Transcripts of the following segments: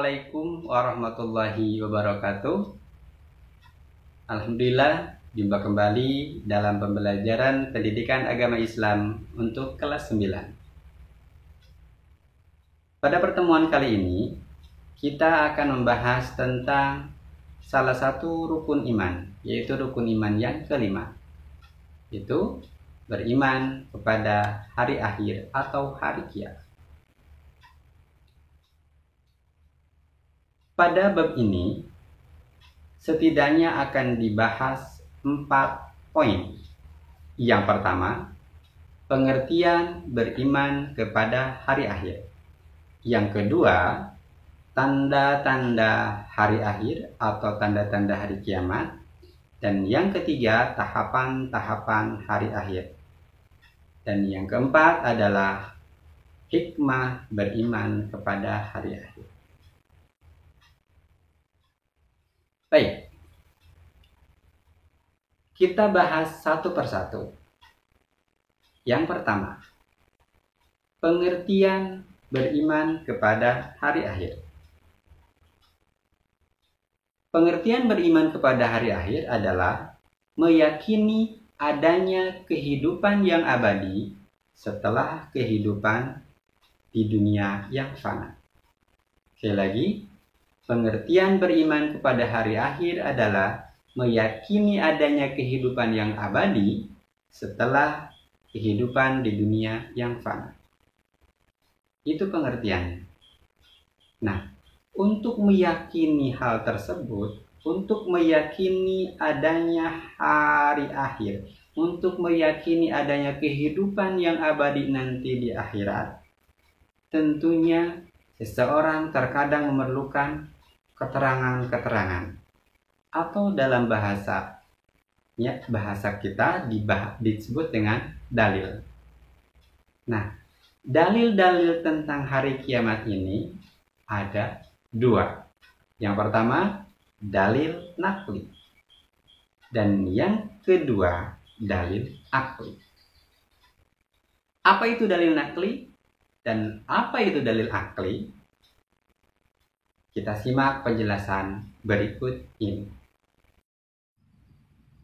Assalamualaikum warahmatullahi wabarakatuh. Alhamdulillah, jumpa kembali dalam pembelajaran pendidikan agama Islam untuk kelas 9. Pada pertemuan kali ini, kita akan membahas tentang salah satu rukun iman, yaitu rukun iman yang kelima, yaitu beriman kepada hari akhir atau hari kiamat. Pada bab ini, setidaknya akan dibahas 4 poin. Yang pertama, pengertian beriman kepada hari akhir. Yang kedua, tanda-tanda hari akhir atau tanda-tanda hari kiamat. Dan yang ketiga, tahapan-tahapan hari akhir. Dan yang keempat adalah hikmah beriman kepada hari akhir. Baik, kita bahas satu persatu. Yang pertama, pengertian beriman kepada hari akhir. Pengertian beriman kepada hari akhir adalah meyakini adanya kehidupan yang abadi setelah kehidupan di dunia yang fana. Sekali lagi, pengertian beriman kepada hari akhir adalah meyakini adanya kehidupan yang abadi setelah kehidupan di dunia yang fana. Itu pengertiannya. Nah, untuk meyakini hal tersebut, untuk meyakini adanya hari akhir, untuk meyakini adanya kehidupan yang abadi nanti di akhirat, tentunya seseorang terkadang memerlukan keterangan-keterangan, atau dalam bahasa kita disebut dengan dalil. Nah, dalil-dalil tentang hari kiamat ini ada 2. Yang pertama, dalil naqli. Dan yang kedua, dalil akli. Apa itu dalil naqli dan apa itu dalil akli? Kita simak penjelasan berikut ini.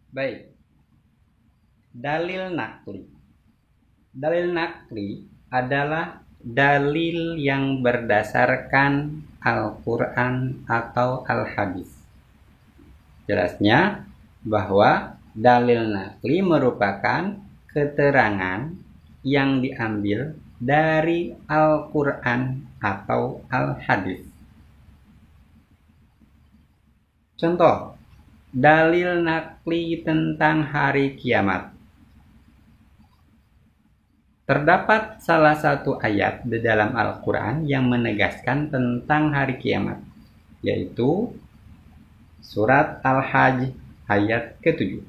Baik, dalil naqli. Dalil naqli adalah dalil yang berdasarkan Al-Quran atau Al-Hadis. Jelasnya bahwa dalil naqli merupakan keterangan yang diambil dari Al-Quran atau Al-Hadis. Contoh, dalil naqli tentang hari kiamat. Terdapat salah satu ayat di dalam Al-Quran yang menegaskan tentang hari kiamat, yaitu surat Al-Hajj ayat ke-7.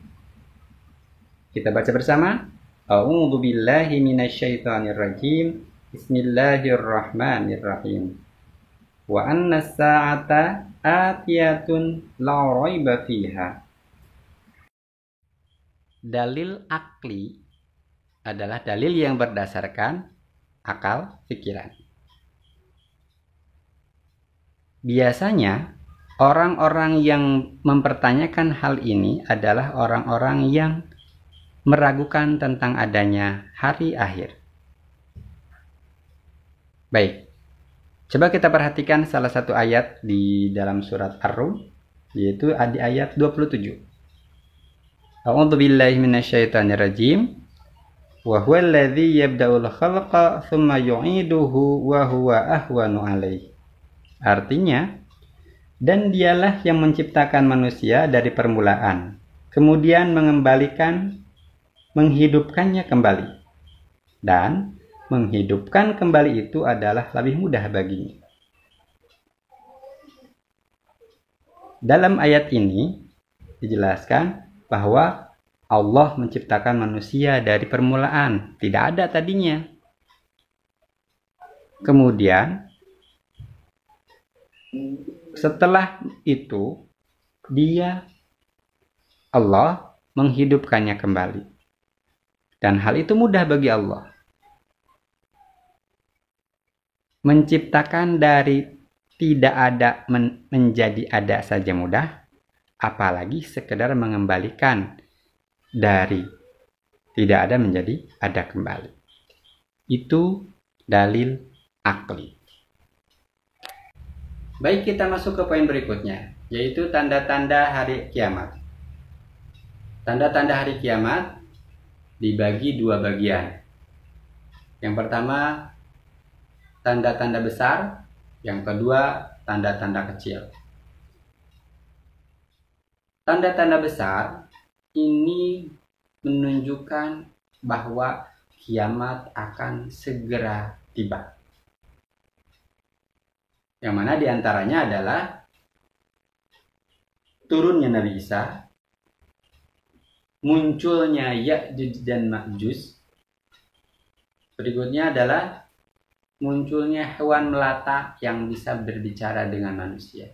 Kita baca bersama. A'udzu billahi minasyaitonir rajim. Bismillahirrahmanirrahim. Wa anna as-sa'ata atiyatun la raiba fiha. Dalil akli adalah dalil yang berdasarkan akal pikiran. Biasanya orang-orang yang mempertanyakan hal ini adalah orang-orang yang meragukan tentang adanya hari akhir. Baik, coba kita perhatikan salah satu ayat di dalam surat Ar-Rum, yaitu di ayat 27. A'udzu billahi minasyaitonir rajim. Wa huwa alladzi yabda'ul khalqa tsumma yu'iduhu wa huwa ahwanu 'alaihi. Artinya, dan dialah yang menciptakan manusia dari permulaan, kemudian menghidupkannya kembali. Dan menghidupkan kembali itu adalah lebih mudah baginya. Dalam ayat ini dijelaskan bahwa Allah menciptakan manusia dari permulaan, tidak ada tadinya. Kemudian setelah itu Allah menghidupkannya kembali. Dan hal itu mudah bagi Allah. Menciptakan dari tidak ada menjadi ada saja mudah, apalagi sekedar mengembalikan dari tidak ada menjadi ada kembali. Itu dalil akli. Baik, kita masuk ke poin berikutnya, yaitu tanda-tanda hari kiamat. Tanda-tanda hari kiamat dibagi dua bagian. Yang pertama, tanda-tanda besar. Yang kedua, tanda-tanda kecil. Tanda-tanda besar ini menunjukkan bahwa kiamat akan segera tiba. Yang mana diantaranya adalah turunnya Nabi Isa, munculnya Ya'juj dan Ma'juj. Berikutnya adalah munculnya hewan melata yang bisa berbicara dengan manusia.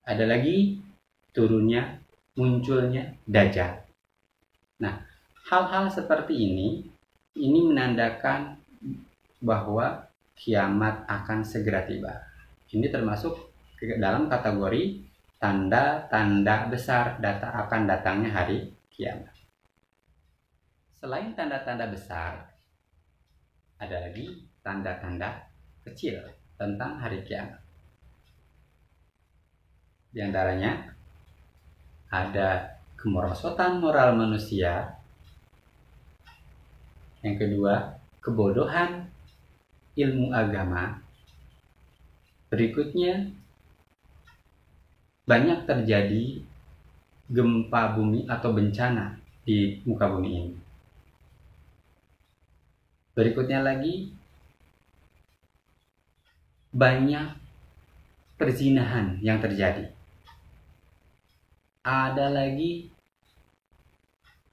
Ada lagi turunnya, munculnya Dajjal. Nah, hal-hal seperti ini menandakan bahwa kiamat akan segera tiba. Ini termasuk dalam kategori tanda-tanda besar akan datangnya hari kiamat. Selain tanda-tanda besar, ada lagi tanda-tanda kecil tentang hari kiamat. Di antaranya ada kemerosotan moral manusia. Yang kedua, kebodohan ilmu agama. Berikutnya, banyak terjadi gempa bumi atau bencana di muka bumi ini. Berikutnya lagi, banyak perzinahan yang terjadi. Ada lagi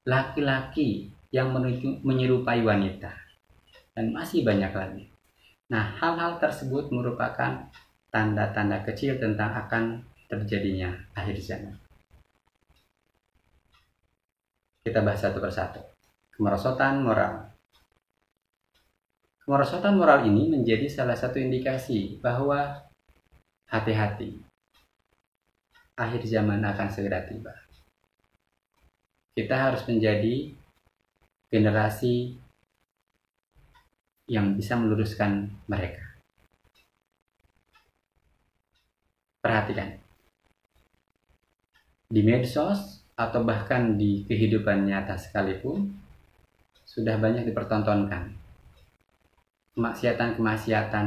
laki-laki yang menyerupai wanita, dan masih banyak lagi. Nah, hal-hal tersebut merupakan tanda-tanda kecil tentang akan terjadinya akhir zaman. Kita bahas satu persatu. Kemerosotan moral. Kemerosotan moral ini menjadi salah satu indikasi bahwa hati-hati, akhir zaman akan segera tiba. Kita harus menjadi generasi yang bisa meluruskan mereka. Perhatikan, di medsos atau bahkan di kehidupan nyata sekalipun sudah banyak dipertontonkan kemaksiatan-kemaksiatan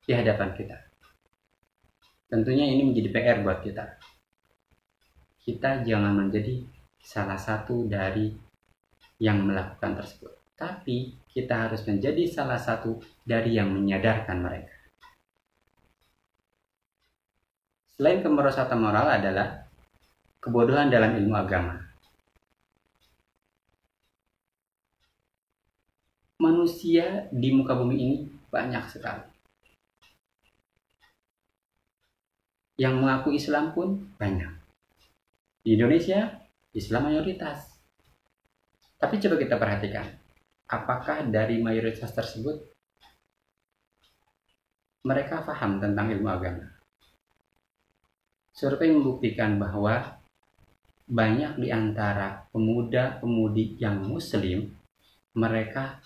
di hadapan kita. Tentunya ini menjadi PR buat kita. Kita jangan menjadi salah satu dari yang melakukan tersebut, tapi kita harus menjadi salah satu dari yang menyadarkan mereka. Selain kemerosotan moral adalah kebodohan dalam ilmu agama. Manusia di muka bumi ini banyak sekali. Yang mengaku Islam pun banyak. Di Indonesia, Islam mayoritas. Tapi coba kita perhatikan, apakah dari mayoritas tersebut mereka paham tentang ilmu agama? Survei membuktikan bahwa banyak di antara pemuda-pemudi yang muslim, mereka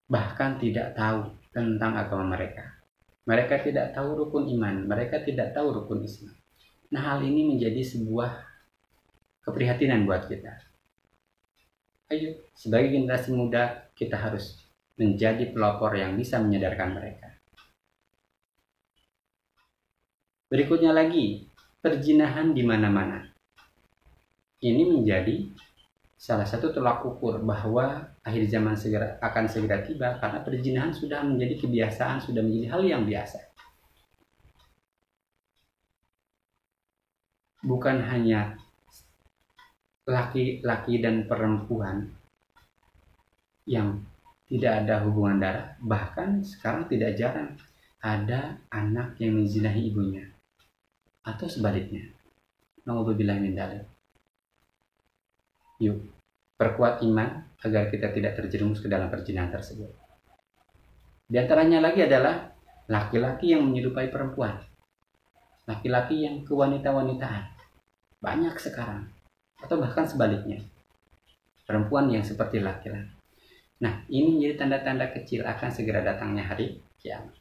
bahkan tidak tahu tentang agama mereka. Mereka tidak tahu rukun iman, mereka tidak tahu rukun Islam. Nah, hal ini menjadi sebuah keprihatinan buat kita. Ayo, sebagai generasi muda, kita harus menjadi pelopor yang bisa menyadarkan mereka. Berikutnya lagi, perzinahan di mana-mana. Ini menjadi salah satu tolak ukur bahwa akhir zaman akan segera tiba, karena perzinahan sudah menjadi kebiasaan, sudah menjadi hal yang biasa. Bukan hanya laki-laki dan perempuan yang tidak ada hubungan darah, bahkan sekarang tidak jarang ada anak yang menzinahi ibunya, atau sebaliknya. Na'udzubillah min dzalik. Yuk, perkuat iman agar kita tidak terjerumus ke dalam perzinahan tersebut. Di antaranya lagi adalah laki-laki yang menyerupai perempuan, laki-laki yang kewanita-wanitaan. Banyak sekarang, atau bahkan sebaliknya, perempuan yang seperti laki-laki. Nah, ini menjadi tanda-tanda kecil akan segera datangnya hari kiamat.